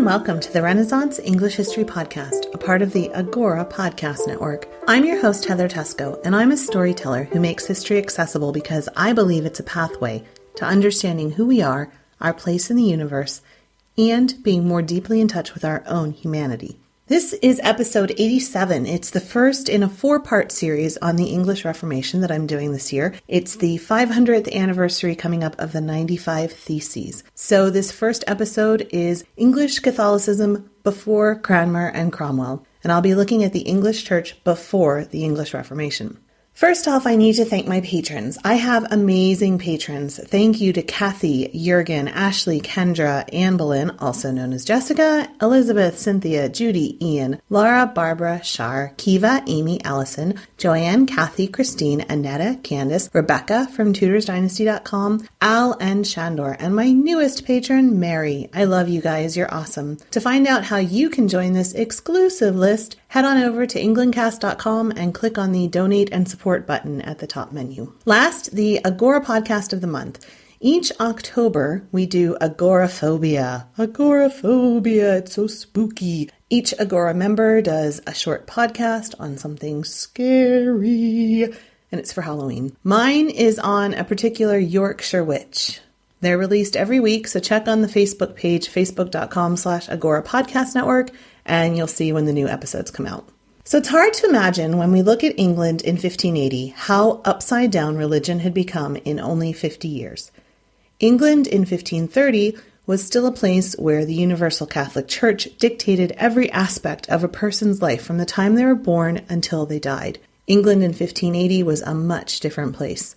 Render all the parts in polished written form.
and welcome to the Renaissance English History Podcast, a part of the Agora Podcast Network. I'm your host, Heather Tesco, and I'm a storyteller who makes history accessible because I believe it's a pathway to understanding who we are, our place in the universe, and being more deeply in touch with our own humanity. This is episode 87. It's the first in a 4-part series on the English Reformation that I'm doing this year. It's the 500th anniversary coming up of the 95 Theses. So this first episode is English Catholicism before Cranmer and Cromwell, and I'll be looking at the English Church before the English Reformation. First off, I need to thank my patrons. I have amazing patrons. Thank you to Kathy, Jurgen, Ashley, Kendra, Anne Boleyn, also known as Jessica, Elizabeth, Cynthia, Judy, Ian, Laura, Barbara, Shar, Kiva, Amy, Allison, Joanne, Kathy, Christine, Annetta, Candace, Rebecca from TudorsDynasty.com, Al, and Shandor, and my newest patron, Mary. I love you guys. You're awesome. To find out how you can join this exclusive list, head on over to englandcast.com and click on the Donate and Support button at the top menu. Last, the Agora Podcast of the Month. Each October, we do Agoraphobia. Agoraphobia, it's so spooky. Each Agora member does a short podcast on something scary, and it's for Halloween. Mine is on a particular Yorkshire witch. They're released every week, so check on the Facebook page, facebook.com/Agora Podcast Network, and you'll see when the new episodes come out. So it's hard to imagine when we look at England in 1580 how upside down religion had become in only 50 years. England in 1530 was still a place where the Universal Catholic Church dictated every aspect of a person's life from the time they were born until they died. England in 1580 was a much different place.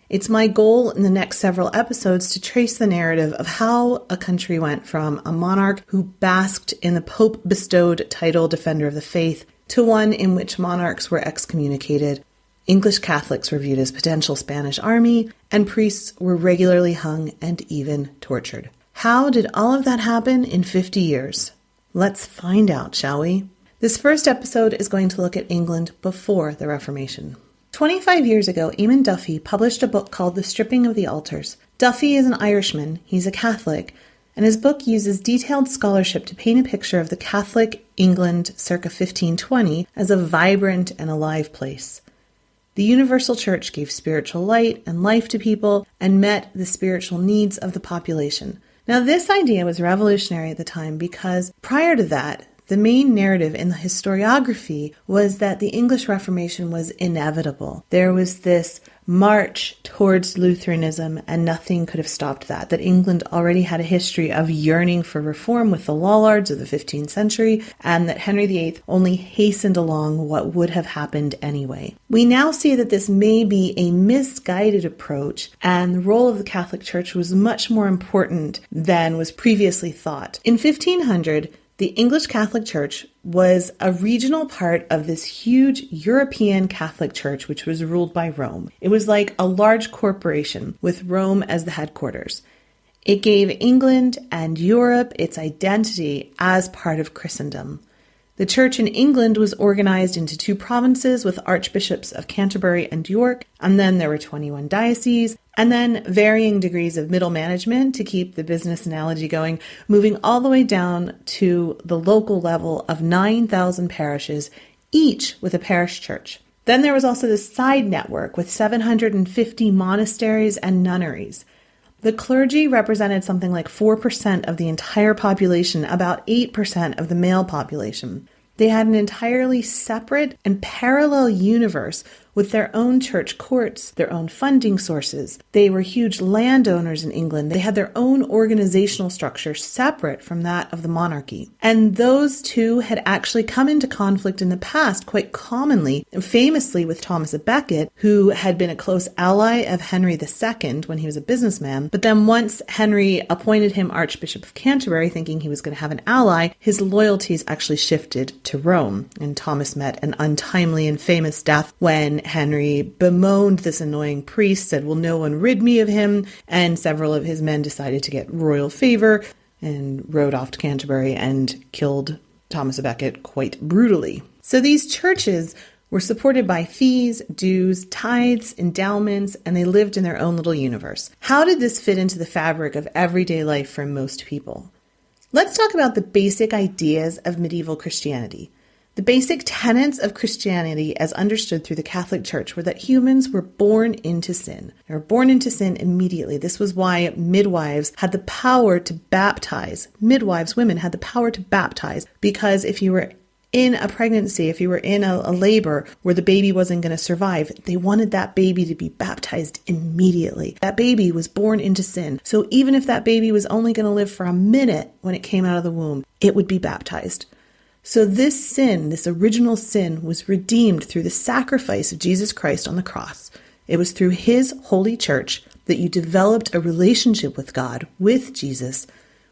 It's my goal in the next several episodes to trace the narrative of how a country went from a monarch who basked in the Pope-bestowed title Defender of the Faith to one in which monarchs were excommunicated, English Catholics were viewed as potential Spanish army, and priests were regularly hung and even tortured. How did all of that happen in 50 years? Let's find out, shall we? This first episode is going to look at England before the Reformation. 25 years ago, Eamon Duffy published a book called The Stripping of the Altars. Duffy is an Irishman, he's a Catholic, and his book uses detailed scholarship to paint a picture of the Catholic England circa 1520 as a vibrant and alive place. The Universal Church gave spiritual light and life to people and met the spiritual needs of the population. Now, this idea was revolutionary at the time because prior to that, the main narrative in the historiography was that the English Reformation was inevitable. There was this march towards Lutheranism, and nothing could have stopped that. That England already had a history of yearning for reform with the Lollards of the 15th century, and that Henry VIII only hastened along what would have happened anyway. We now see that this may be a misguided approach, and the role of the Catholic Church was much more important than was previously thought. In 1500, the English Catholic Church was a regional part of this huge European Catholic Church, which was ruled by Rome. It was like a large corporation with Rome as the headquarters. It gave England and Europe its identity as part of Christendom. The church in England was organized into 2 provinces with archbishops of Canterbury and York, and then there were 21 dioceses, and then varying degrees of middle management to keep the business analogy going, moving all the way down to the local level of 9,000 parishes, each with a parish church. Then there was also this side network with 750 monasteries and nunneries. The clergy represented something like 4% of the entire population, about 8% of the male population. They had an entirely separate and parallel universe with their own church courts, their own funding sources. They were huge landowners in England. They had their own organizational structure separate from that of the monarchy. And those two had actually come into conflict in the past quite commonly, famously with Thomas à Becket, who had been a close ally of Henry II when he was a businessman. But then once Henry appointed him Archbishop of Canterbury, thinking he was going to have an ally, his loyalties actually shifted to Rome. And Thomas met an untimely and famous death when Henry bemoaned this annoying priest, said, "Will no one rid me of him?" And several of his men decided to get royal favor and rode off to Canterbury and killed Thomas à Becket quite brutally. So these churches were supported by fees, dues, tithes, endowments, and they lived in their own little universe. How did this fit into the fabric of everyday life for most people? Let's talk about the basic ideas of medieval Christianity. The basic tenets of Christianity as understood through the Catholic Church were that humans were born into sin. They were born into sin immediately. This was why midwives had the power to baptize. Midwives, women, had the power to baptize, because if you were in a pregnancy, if you were in a labor where the baby wasn't going to survive, they wanted that baby to be baptized immediately. That baby was born into sin. So even if that baby was only going to live for a minute when it came out of the womb, it would be baptized. So this sin, this original sin, was redeemed through the sacrifice of Jesus Christ on the cross. It was through his holy church that you developed a relationship with God, with Jesus,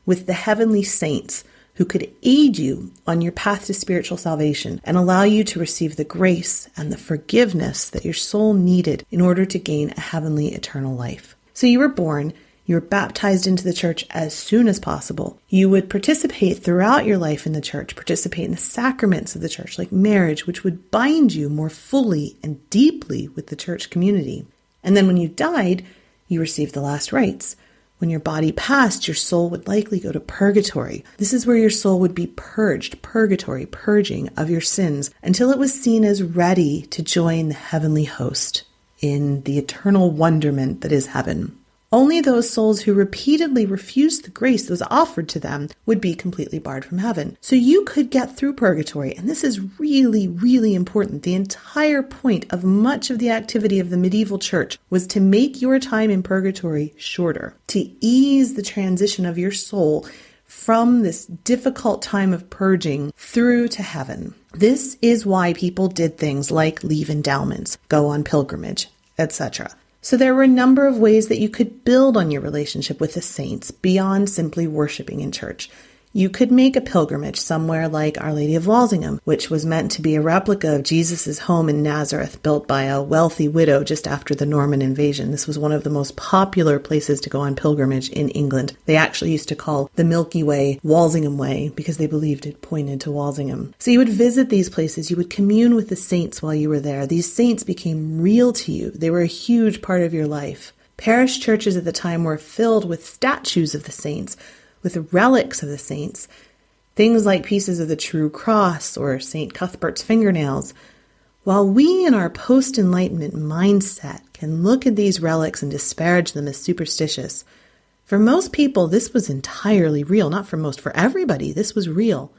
with the heavenly saints who could aid you on your path to spiritual salvation and allow you to receive the grace and the forgiveness that your soul needed in order to gain a heavenly eternal life. So you were born. You were baptized into the church as soon as possible. You would participate throughout your life in the church, participate in the sacraments of the church, like marriage, which would bind you more fully and deeply with the church community. And then when you died, you received the last rites. When your body passed, your soul would likely go to purgatory. This is where your soul would be purged, purgatory, purging of your sins, until it was seen as ready to join the heavenly host in the eternal wonderment that is heaven. Only those souls who repeatedly refused the grace that was offered to them would be completely barred from heaven. So you could get through purgatory, and this is really, really important. The entire point of much of the activity of the medieval church was to make your time in purgatory shorter, to ease the transition of your soul from this difficult time of purging through to heaven. This is why people did things like leave endowments, go on pilgrimage, etc. So there were a number of ways that you could build on your relationship with the saints beyond simply worshiping in church. You could make a pilgrimage somewhere like Our Lady of Walsingham, which was meant to be a replica of Jesus' home in Nazareth, built by a wealthy widow just after the Norman invasion. This was one of the most popular places to go on pilgrimage in England. They actually used to call the Milky Way Walsingham Way because they believed it pointed to Walsingham. So you would visit these places. You would commune with the saints while you were there. These saints became real to you. They were a huge part of your life. Parish churches at the time were filled with statues of the saints, with relics of the saints, things like pieces of the True Cross or St. Cuthbert's fingernails. While we in our post-Enlightenment mindset can look at these relics and disparage them as superstitious, for most people this was entirely real. Not for most, for everybody, this was real.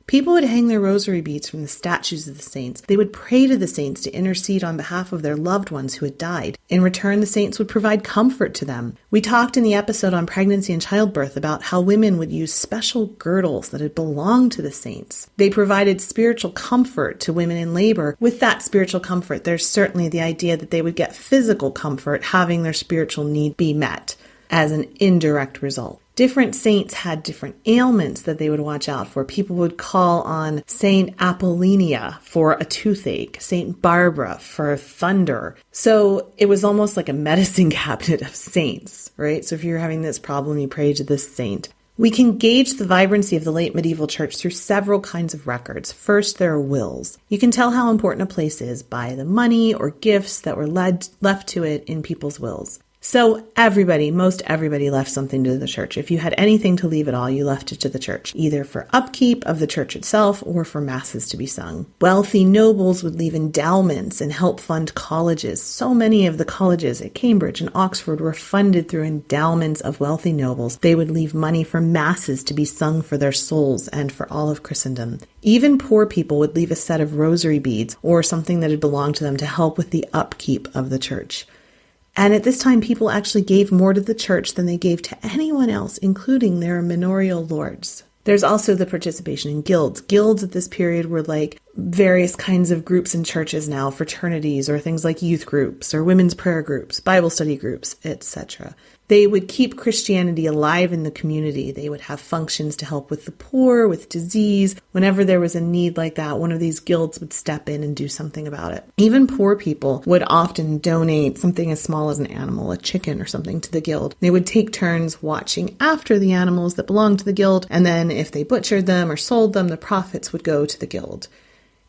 People would hang their rosary beads from the statues of the saints. They would pray to the saints to intercede on behalf of their loved ones who had died. In return, the saints would provide comfort to them. We talked in the episode on pregnancy and childbirth about how women would use special girdles that had belonged to the saints. They provided spiritual comfort to women in labor. With that spiritual comfort, there's certainly the idea that they would get physical comfort, having their spiritual need be met as an indirect result. Different saints had different ailments that they would watch out for. People would call on Saint Apollonia for a toothache, Saint Barbara for thunder. So it was almost like a medicine cabinet of saints, right? So if you're having this problem, you pray to this saint. We can gauge the vibrancy of the late medieval church through several kinds of records. First, there are wills. You can tell how important a place is by the money or gifts that were left to it in people's wills. So most everybody left something to the church. If you had anything to leave at all, you left it to the church, either for upkeep of the church itself or for masses to be sung. Wealthy nobles would leave endowments and help fund colleges. So many of the colleges at Cambridge and Oxford were funded through endowments of wealthy nobles. They would leave money for masses to be sung for their souls and for all of Christendom. Even poor people would leave a set of rosary beads or something that had belonged to them to help with the upkeep of the church. And at this time, people actually gave more to the church than they gave to anyone else, including their manorial lords. There's also the participation in guilds. Guilds at this period were like various kinds of groups in churches now, fraternities or things like youth groups or women's prayer groups, Bible study groups, etc. They would keep Christianity alive in the community. They would have functions to help with the poor, with disease. Whenever there was a need like that, one of these guilds would step in and do something about it. Even poor people would often donate something as small as an animal, a chicken or something, to the guild. They would take turns watching after the animals that belonged to the guild, and then if they butchered them or sold them, the profits would go to the guild.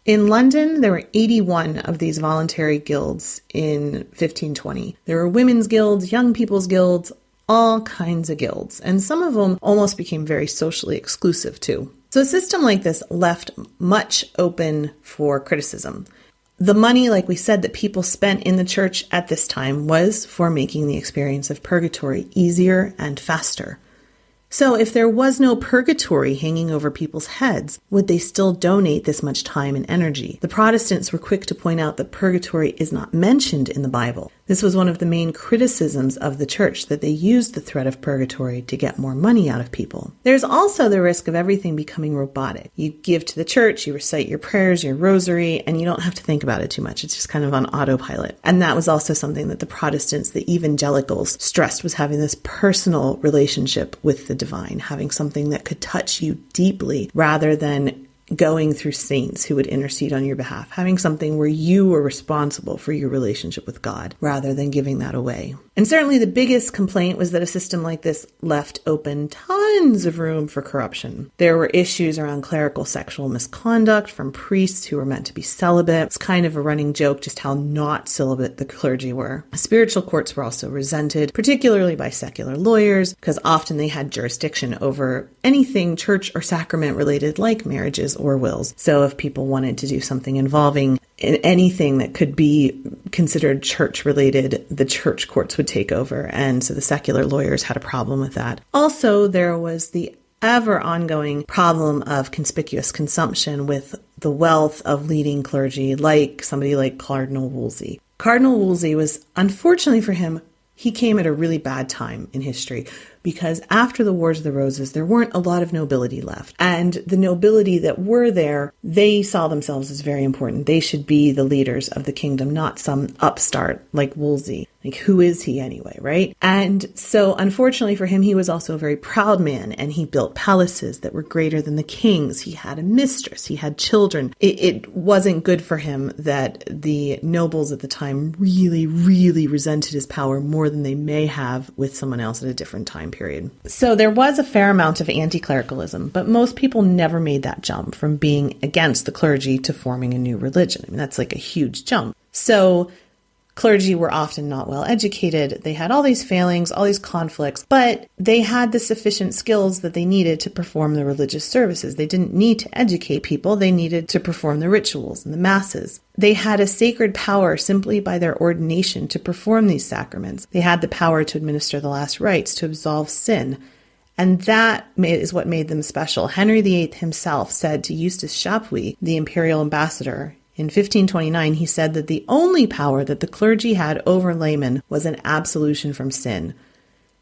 In London, there were 81 of these voluntary guilds in 1520. There were women's guilds, young people's guilds, all kinds of guilds, and some of them almost became very socially exclusive too. So a system like this left much open for criticism. The money, like we said, that people spent in the church at this time was for making the experience of purgatory easier and faster. So if there was no purgatory hanging over people's heads, would they still donate this much time and energy? The Protestants were quick to point out that purgatory is not mentioned in the Bible. This was one of the main criticisms of the church, that they used the threat of purgatory to get more money out of people. There's also the risk of everything becoming robotic. You give to the church, you recite your prayers, your rosary, and you don't have to think about it too much. It's just kind of on autopilot. And that was also something that the Protestants, the evangelicals, stressed, was having this personal relationship with the divine, having something that could touch you deeply rather than going through saints who would intercede on your behalf, having something where you were responsible for your relationship with God rather than giving that away. And certainly the biggest complaint was that a system like this left open tons of room for corruption. There were issues around clerical sexual misconduct from priests who were meant to be celibate. It's kind of a running joke just how not celibate the clergy were. Spiritual courts were also resented, particularly by secular lawyers, because often they had jurisdiction over anything church or sacrament related, like marriages or wills. So if people wanted to do something involving anything that could be considered church related, the church courts would take over. And so the secular lawyers had a problem with that. Also, there was the ever ongoing problem of conspicuous consumption with the wealth of leading clergy, like somebody like Cardinal Wolsey. Cardinal Wolsey was, unfortunately for him, he came at a really bad time in history, because after the Wars of the Roses, there weren't a lot of nobility left. And the nobility that were there, they saw themselves as very important. They should be the leaders of the kingdom, not some upstart like Wolsey. Like, who is he anyway, right? And so, unfortunately for him, he was also a very proud man, and he built palaces that were greater than the king's. He had a mistress, he had children. It wasn't good for him that the nobles at the time really, really resented his power more than they may have with someone else at a different time period. So there was a fair amount of anti-clericalism, but most people never made that jump from being against the clergy to forming a new religion. I mean, that's like a huge jump. So clergy were often not well educated. They had all these failings, all these conflicts, but they had the sufficient skills that they needed to perform the religious services. They didn't need to educate people. They needed to perform the rituals and the masses. They had a sacred power simply by their ordination to perform these sacraments. They had the power to administer the last rites, to absolve sin. And that is what made them special. Henry VIII himself said to Eustace Chapuis, the imperial ambassador, in 1529, he said that the only power that the clergy had over laymen was an absolution from sin.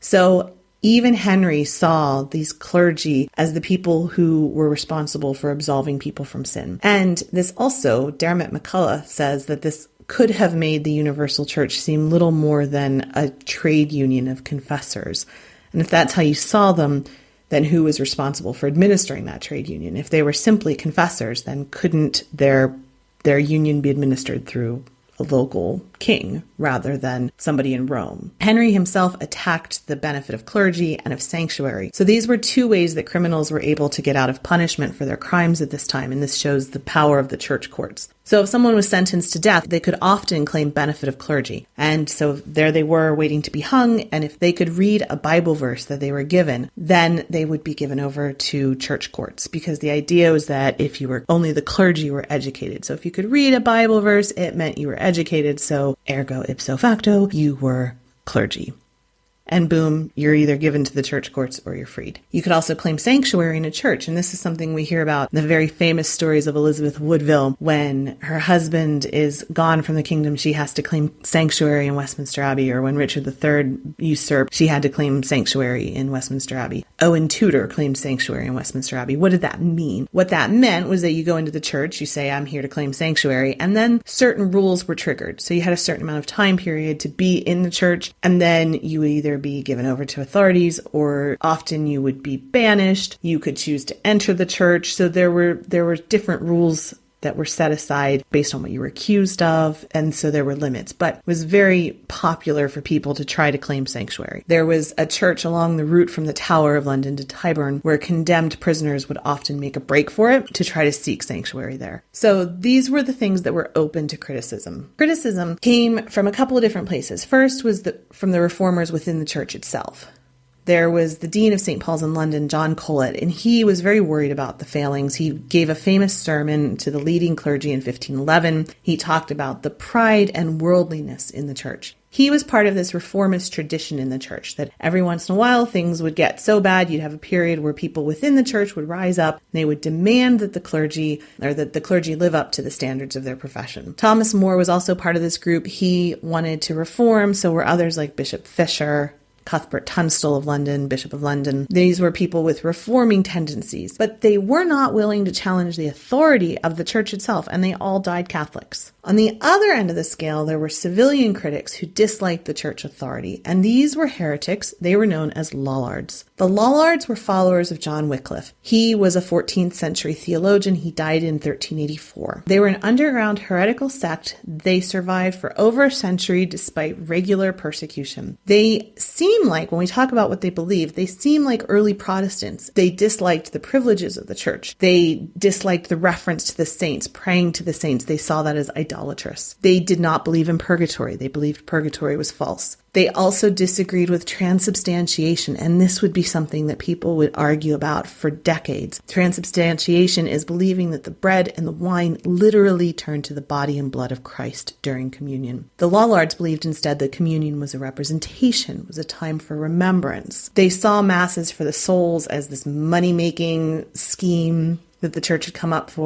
So even Henry saw these clergy as the people who were responsible for absolving people from sin. And this also, Dermot McCullough says that this could have made the universal church seem little more than a trade union of confessors. And if that's how you saw them, then who was responsible for administering that trade union? If they were simply confessors, then couldn't their union be administered through a local king rather than somebody in Rome? Henry himself attacked the benefit of clergy and of sanctuary. So these were two ways that criminals were able to get out of punishment for their crimes at this time, and this shows the power of the church courts. So if someone was sentenced to death, they could often claim benefit of clergy. And so there they were waiting to be hung, and if they could read a Bible verse that they were given, then they would be given over to church courts, because the idea was that if you were only the clergy were educated. So if you could read a Bible verse, it meant you were educated, so ergo ipso facto, you were clergy. And boom, you're either given to the church courts or you're freed. You could also claim sanctuary in a church. And this is something we hear about in the very famous stories of Elizabeth Woodville. When her husband is gone from the kingdom, she has to claim sanctuary in Westminster Abbey. Or when Richard III usurped, she had to claim sanctuary in Westminster Abbey. Owen Tudor claimed sanctuary in Westminster Abbey. What did that mean? What that meant was that you go into the church, you say, I'm here to claim sanctuary, and then certain rules were triggered. So you had a certain amount of time period to be in the church, and then you would either be given over to authorities, or often you would be banished. You could choose to enter the church. So there were different rules that were set aside based on what you were accused of, and so there were limits. But it was very popular for people to try to claim sanctuary. There was a church along the route from the Tower of London to Tyburn where condemned prisoners would often make a break for it to try to seek sanctuary there. So these were the things that were open to criticism. Criticism came from a couple of different places. First was from the reformers within the church itself. there was the Dean of St. Paul's in London, John Colet, and he was very worried about the failings. He gave a famous sermon to the leading clergy in 1511. He talked about the pride and worldliness in the church. He was part of this reformist tradition in the church that every once in a while things would get so bad you'd have a period where people within the church would rise up and they would demand that the clergy live up to the standards of their profession. Thomas More was also part of this group. He wanted to reform, so were others like Bishop Fisher, Cuthbert Tunstall of London, Bishop of London. These were people with reforming tendencies, but they were not willing to challenge the authority of the church itself, and they all died Catholics. On the other end of the scale, there were civilian critics who disliked the church authority, and these were heretics. They were known as Lollards. The Lollards were followers of John Wycliffe. He was a 14th century theologian. He died in 1384. They were an underground heretical sect. They survived for over a century despite regular persecution. They seem like, when we talk about what they believed, they seem like early Protestants. They disliked the privileges of the church. They disliked the reference to the saints, praying to the saints. They saw that as idolatrous. They did not believe in purgatory. They believed purgatory was false. They also disagreed with transubstantiation, and this would be something that people would argue about for decades. Transubstantiation is believing that the bread and the wine literally turn to the body and blood of Christ during communion. The Lollards believed instead that communion was a representation, was a time for remembrance. They saw masses for the souls as this money-making scheme that the church had come up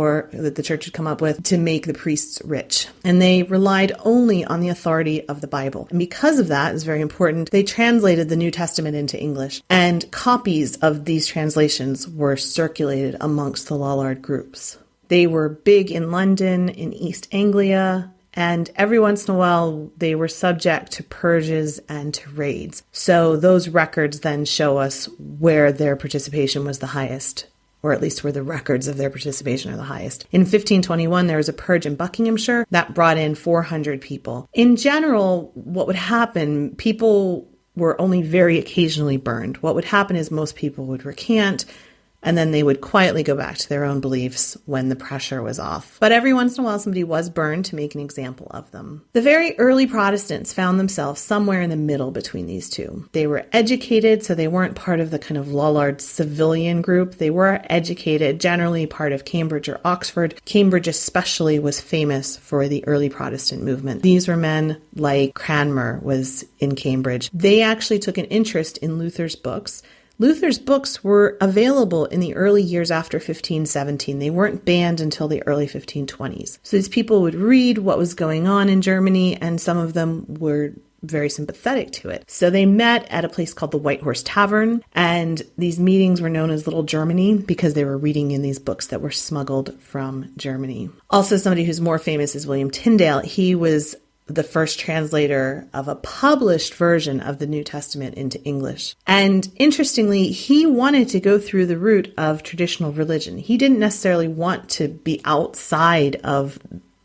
with to make the priests rich. And they relied only on the authority of the Bible. And because of that, is very important, they translated the New Testament into English, and copies of these translations were circulated amongst the Lollard groups. They were big in London, in East Anglia, and every once in a while they were subject to purges and to raids. So those records then show us where their participation was the highest, or at least where the records of their participation are the highest. In 1521, there was a purge in Buckinghamshire that brought in 400 people. In general, what would happen, people were only very occasionally burned. What would happen is most people would recant, and then they would quietly go back to their own beliefs when the pressure was off. But every once in a while, somebody was burned to make an example of them. The very early Protestants found themselves somewhere in the middle between these two. They were educated, so they weren't part of the kind of Lollard civilian group. They were educated, generally part of Cambridge or Oxford. Cambridge especially was famous for the early Protestant movement. These were men like Cranmer was in Cambridge. They actually took an interest in Luther's books. Luther's books were available in the early years after 1517. They weren't banned until the early 1520s. So these people would read what was going on in Germany, and some of them were very sympathetic to it. So they met at a place called the White Horse Tavern, and these meetings were known as Little Germany because they were reading in these books that were smuggled from Germany. Also, somebody who's more famous is William Tyndale. He was the first translator of a published version of the New Testament into English. And interestingly, he wanted to go through the route of traditional religion. He didn't necessarily want to be outside of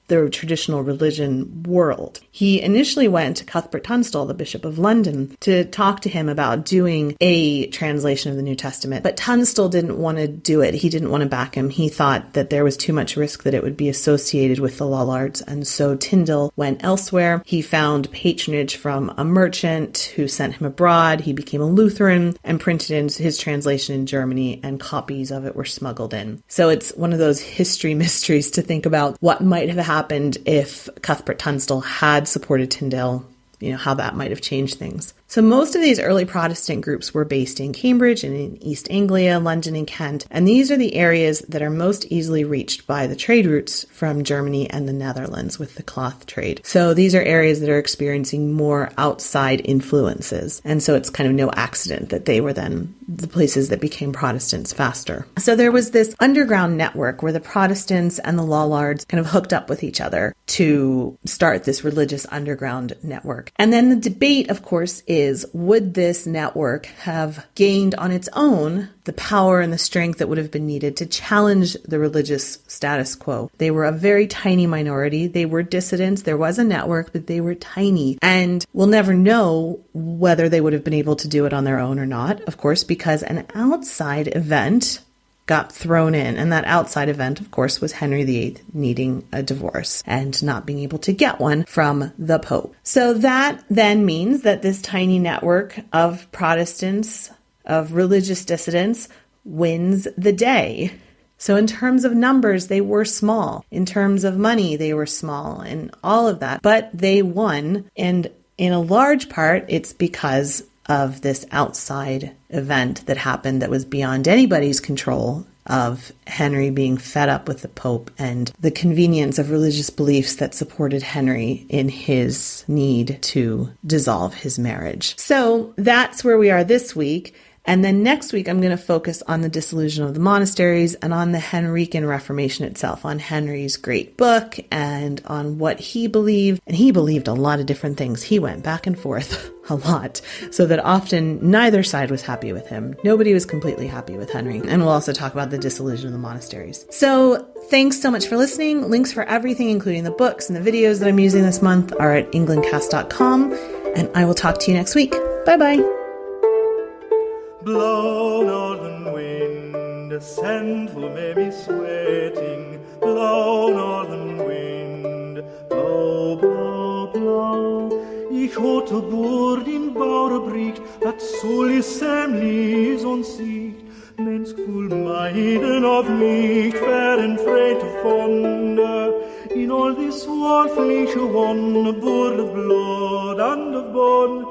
the traditional religion world. He initially went to Cuthbert Tunstall, the Bishop of London, to talk to him about doing a translation of the New Testament. But Tunstall didn't want to do it. He didn't want to back him. He thought that there was too much risk that it would be associated with the Lollards. And so Tyndale went elsewhere. He found patronage from a merchant who sent him abroad. He became a Lutheran and printed in his translation in Germany, and copies of it were smuggled in. So it's one of those history mysteries to think about what might have happened if Cuthbert Tunstall had supported Tyndale, how that might have changed things. So most of these early Protestant groups were based in Cambridge and in East Anglia, London, and Kent. And these are the areas that are most easily reached by the trade routes from Germany and the Netherlands with the cloth trade. So these are areas that are experiencing more outside influences. And so it's kind of no accident that they were then the places that became Protestants faster. So there was this underground network where the Protestants and the Lollards kind of hooked up with each other to start this religious underground network. And then the debate, of course, is would this network have gained on its own the power and the strength that would have been needed to challenge the religious status quo? They were a very tiny minority. They were dissidents. There was a network, but they were tiny. And we'll never know whether they would have been able to do it on their own or not, of course, because an outside event got thrown in. And that outside event, of course, was Henry VIII needing a divorce and not being able to get one from the Pope. So that then means that this tiny network of Protestants of religious dissidents wins the day. So in terms of numbers, they were small. In terms of money, they were small and all of that. But they won. And in a large part, it's because of this outside event that happened that was beyond anybody's control, of Henry being fed up with the Pope and the convenience of religious beliefs that supported Henry in his need to dissolve his marriage. So that's where we are this week. And then next week, I'm going to focus on the dissolution of the monasteries and on the Henrican Reformation itself, on Henry's great book and on what he believed. And he believed a lot of different things. He went back and forth a lot, so that often neither side was happy with him. Nobody was completely happy with Henry. And we'll also talk about the dissolution of the monasteries. So thanks so much for listening. Links for everything, including the books and the videos that I'm using this month, are at englandcast.com. And I will talk to you next week. Bye-bye. Blow, northern wind, send for me sweating. Blow, northern wind, blow, blow, blow. Ich hatte Bord in Bauerbricht, dat solis semlis und siegt. Menschful meiden of mich, fern freit vonde. In all this warfliche wonne, bord of blood and of bone.